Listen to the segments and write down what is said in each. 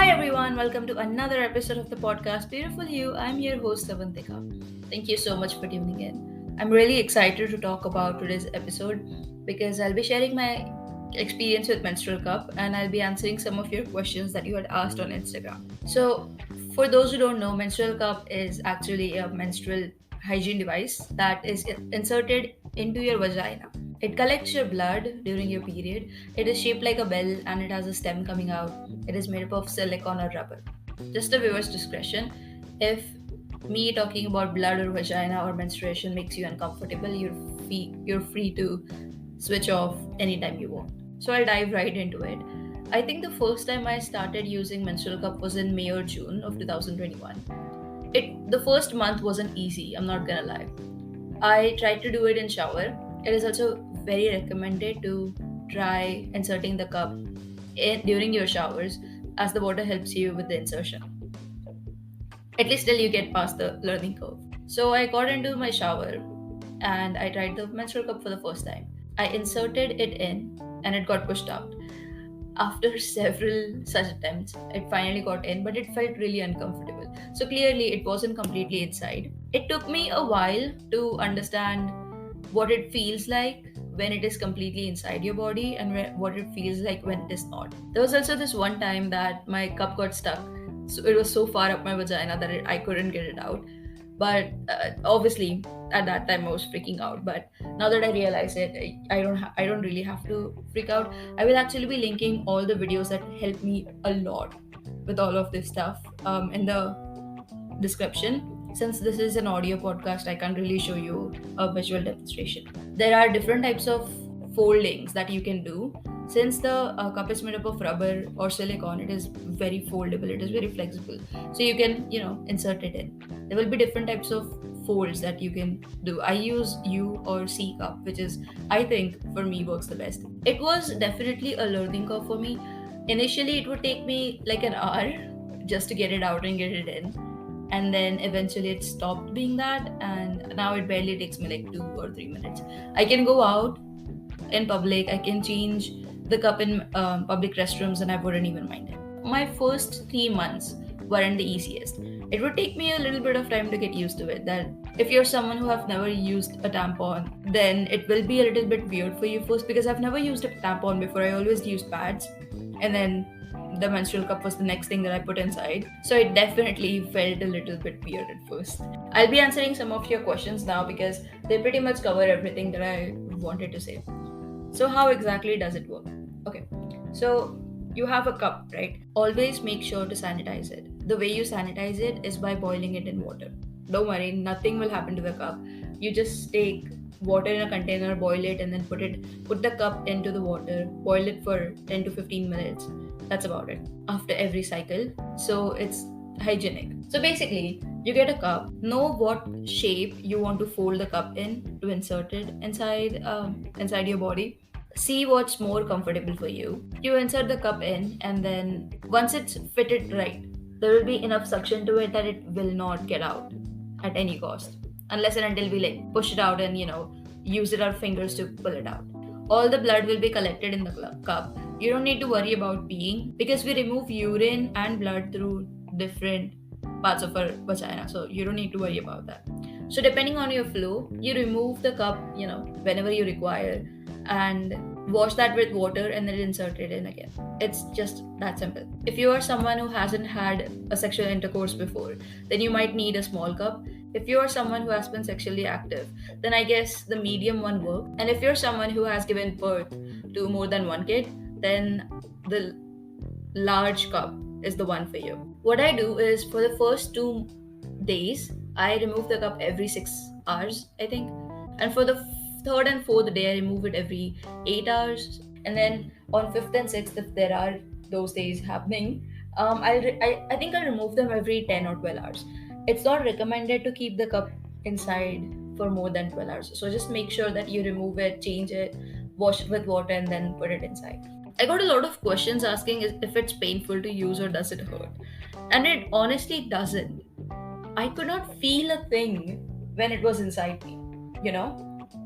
everyone, welcome to another episode of the podcast Beautiful You. I'm your host Savantika. Thank you so much for tuning in. I'm really excited to talk about today's episode because I'll be sharing my experience with Menstrual Cup and I'll be answering some of your questions that you had asked on Instagram. So, for those who don't know, Menstrual Cup is actually a menstrual hygiene device that is inserted into your vagina. It collects your blood during your period. It is shaped like a bell and it has a stem coming out. It is made up of silicone or rubber. Just a viewer's discretion. If me talking about blood or vagina or menstruation makes you uncomfortable, you're free to switch off anytime you want. So I'll dive right into it. I think the first time I started using Menstrual Cup was in May or June of 2021. The first month wasn't easy, I'm not gonna lie. I tried to do it in shower. It is also very recommended to try inserting the cup during your showers as the water helps you with the insertion. At least till you get past the learning curve. So I got into my shower and I tried the menstrual cup for the first time. I inserted it in and it got pushed out. After several such attempts, it finally got in, but it felt really uncomfortable. So clearly, it wasn't completely inside. It took me a while to understand what it feels like when it is completely inside your body and what it feels like when it is not. There was also this one time that my cup got stuck. So it was so far up my vagina that I couldn't get it out. But obviously, at that time I was freaking out. But now that I realize it, I don't really have to freak out. I will actually be linking all the videos that helped me a lot with all of this stuff in the description. Since this is an audio podcast, I can't really show you a visual demonstration. There are different types of foldings that you can do. Since the cup is made up of rubber or silicone, it is very foldable, it is very flexible. So you can, insert it in. There will be different types of folds that you can do. I use U or C cup, which is, I think, for me works the best. It was definitely a learning curve for me. Initially, it would take me like an hour just to get it out and get it in, and then eventually it stopped being that, and now it barely takes me like 2 or 3 minutes. I can go out in public, I can change the cup in public restrooms, and I wouldn't even mind it. My first 3 months weren't the easiest. It would take me a little bit of time to get used to it. That if you're someone who have never used a tampon, then it will be a little bit weird for you first, because I've never used a tampon before. I always used pads, and then the menstrual cup was the next thing that I put inside. So it definitely felt a little bit weird at first. I'll be answering some of your questions now because they pretty much cover everything that I wanted to say. So how exactly does it work? Okay, so you have a cup, right? Always make sure to sanitize it. The way you sanitize it is by boiling it in water. Don't worry, nothing will happen to the cup. You just take water in a container, boil it, and then put the cup into the water, boil it for 10 to 15 minutes. That's about it. After every cycle. So it's hygienic. So basically, you get a cup, know what shape you want to fold the cup in to insert it inside your body. See what's more comfortable for you. You insert the cup in, and then once it's fitted right, there will be enough suction to it that it will not get out at any cost, unless and until we like push it out and use it our fingers to pull it out. All the blood will be collected in the cup. You don't need to worry about peeing because we remove urine and blood through different parts of our vagina, so you don't need to worry about that. So depending on your flow, you remove the cup whenever you require, and wash that with water and then insert it in again. It's just that simple. If you are someone who hasn't had a sexual intercourse before, then you might need a small cup. If you are someone who has been sexually active, then I guess the medium one works. And if you're someone who has given birth to more than one kid, then the large cup is the one for you. What I do is, for the first 2 days, I remove the cup every 6 hours, I think. And for the third and fourth day, I remove it every 8 hours. And then on fifth and sixth, if there are those days happening, I think I'll remove them every 10 or 12 hours. It's not recommended to keep the cup inside for more than 12 hours. So just make sure that you remove it, change it, wash it with water, and then put it inside. I got a lot of questions asking if it's painful to use or does it hurt. And it honestly doesn't. I could not feel a thing when it was inside me.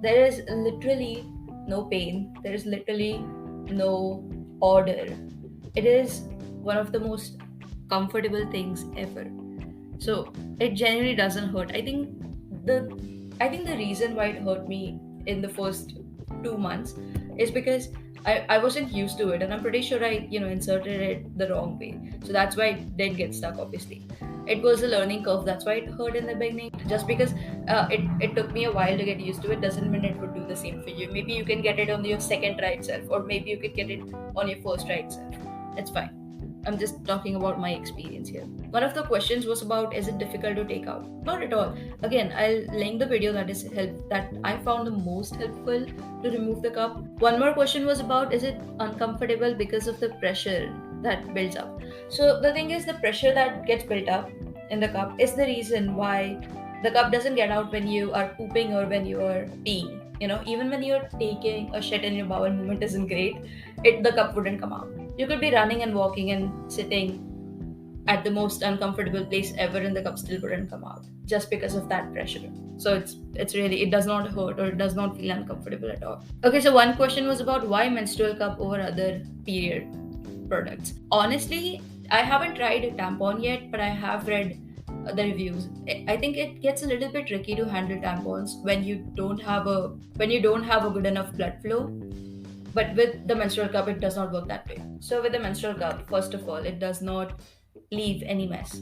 There is literally no pain, there is literally no odor. It is one of the most comfortable things ever. So it genuinely doesn't hurt. The the reason why it hurt me in the first 2 months is because I wasn't used to it, and I'm pretty sure I inserted it the wrong way. So that's why it did get stuck, obviously. It was a learning curve, that's why it hurt in the beginning. Just because it took me a while to get used to it doesn't mean it would do the same for you. Maybe you can get it on your second try itself, or maybe you could get it on your first try itself. It's fine. I'm just talking about my experience here. One of the questions was about, is it difficult to take out? Not at all. Again, I'll link the video that I found the most helpful to remove the cup. One more question was about, is it uncomfortable because of the pressure that builds up? So the thing is, the pressure that gets built up in the cup is the reason why the cup doesn't get out when you are pooping or when you are peeing. Even when you're taking a shit and your bowel movement isn't great, the cup wouldn't come out. You could be running and walking and sitting at the most uncomfortable place ever, and the cup still wouldn't come out just because of that pressure. So it's really, it does not hurt or it does not feel uncomfortable at all. Okay, so one question was about why menstrual cup over other period products. Honestly, I haven't tried a tampon yet, but I have read the reviews. I think it gets a little bit tricky to handle tampons when you don't have a good enough blood flow. But with the menstrual cup, it does not work that way. So with the menstrual cup, first of all, it does not leave any mess.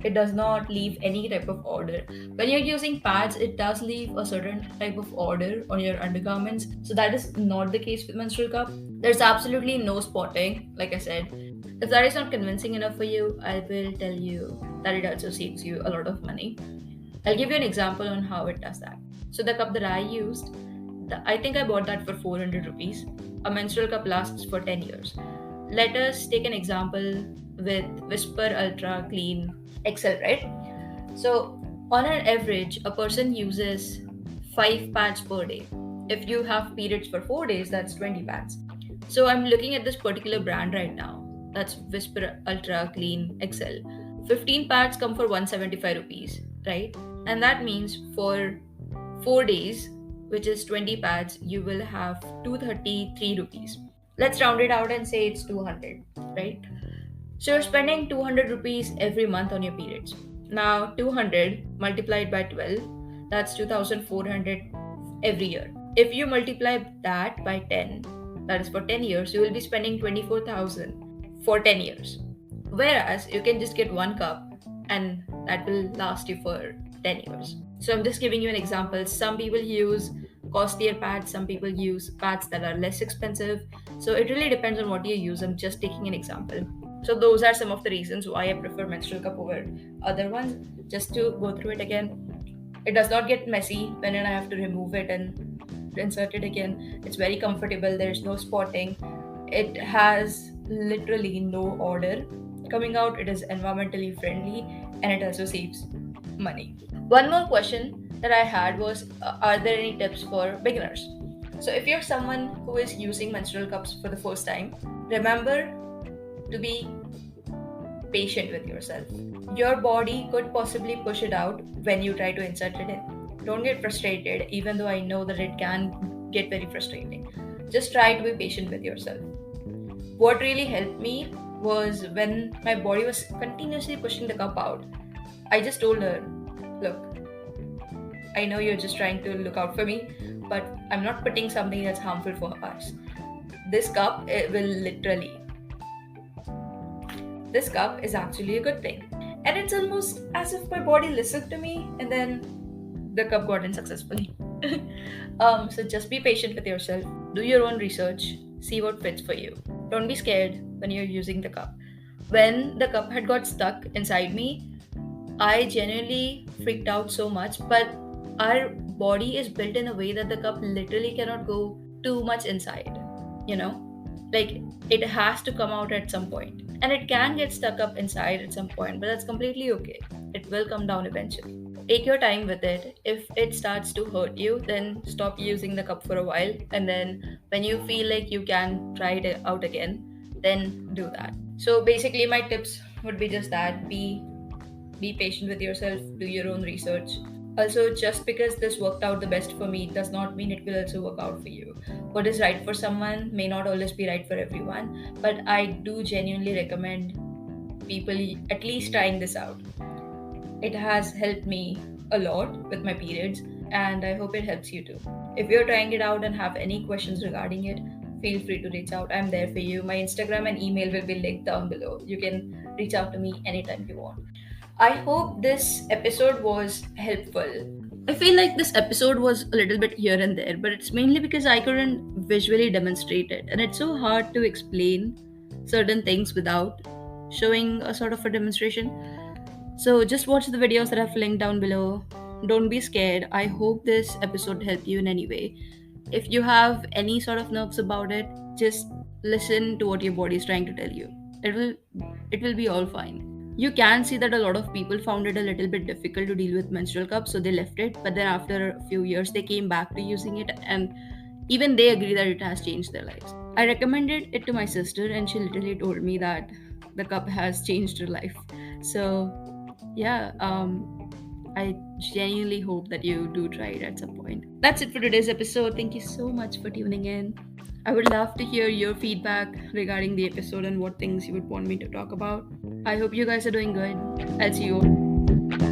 It does not leave any type of order. When you're using pads, it does leave a certain type of order on your undergarments. So that is not the case with menstrual cup. There's absolutely no spotting, like I said. If that is not convincing enough for you, I will tell you that it also saves you a lot of money. I'll give you an example on how it does that. So the cup that I used, I think I bought that for 400 rupees. A menstrual cup lasts for 10 years. Let us take an example with Whisper Ultra Clean XL, right? So, on an average, a person uses 5 pads per day. If you have periods for 4 days, that's 20 pads. So, I'm looking at this particular brand right now. That's Whisper Ultra Clean XL. 15 pads come for 175 rupees, right? And that means for 4 days, which is 20 pads, you will have 233 rupees. Let's round it out and say it's 200, right? So you're spending 200 rupees every month on your periods. Now 200 multiplied by 12, that's 2400 every year. If you multiply that by 10, that is for 10 years, you will be spending 24,000 for 10 years. Whereas you can just get one cup and that will last you for 10 years. So I'm just giving you an example. Some people use costlier pads, some people use pads that are less expensive. So it really depends on what you use. I'm just taking an example. So those are some of the reasons why I prefer menstrual cup over other ones. Just to go through it again, it does not get messy when I have to remove it and insert it again. It's very comfortable, there's no spotting. It has literally no odor coming out. It is environmentally friendly, and it also saves money. One more question that I had was, are there any tips for beginners? So if you're someone who is using menstrual cups for the first time, remember to be patient with yourself. Your body could possibly push it out when you try to insert it in. Don't get frustrated, even though I know that it can get very frustrating. Just try to be patient with yourself. What really helped me was when my body was continuously pushing the cup out. I just told her, look, I know you're just trying to look out for me, but I'm not putting something that's harmful for us. This cup, this cup is actually a good thing. And it's almost as if my body listened to me, and then the cup got in successfully. So just be patient with yourself. Do your own research. See what fits for you. Don't be scared when you're using the cup. When the cup had got stuck inside me, I genuinely freaked out so much, but our body is built in a way that the cup literally cannot go too much inside, like it has to come out at some point, and it can get stuck up inside at some point, but that's completely okay. It will come down eventually. Take your time with it. If it starts to hurt you, then stop using the cup for a while, and then when you feel like you can try it out again, then do that. So basically my tips would be just that: be patient with yourself, do your own research. Also, just because this worked out the best for me does not mean it will also work out for you. What is right for someone may not always be right for everyone, but I do genuinely recommend people at least trying this out. It has helped me a lot with my periods, and I hope it helps you too. If you're trying it out and have any questions regarding it, feel free to reach out. I'm there for you. My Instagram and email will be linked down below. You can reach out to me anytime you want. I hope this episode was helpful. I feel like this episode was a little bit here and there, but it's mainly because I couldn't visually demonstrate it, and it's so hard to explain certain things without showing a sort of a demonstration. So just watch the videos that I've linked down below. Don't be scared. I hope this episode helped you in any way. If you have any sort of nerves about it, just listen to what your body is trying to tell you. It will be all fine. You can see that a lot of people found it a little bit difficult to deal with menstrual cups, so they left it. But then after a few years, they came back to using it, and even they agree that it has changed their lives. I recommended it to my sister, and she literally told me that the cup has changed her life. So yeah, I genuinely hope that you do try it at some point. That's it for today's episode. Thank you so much for tuning in. I would love to hear your feedback regarding the episode and what things you would want me to talk about. I hope you guys are doing good. I'll see you all.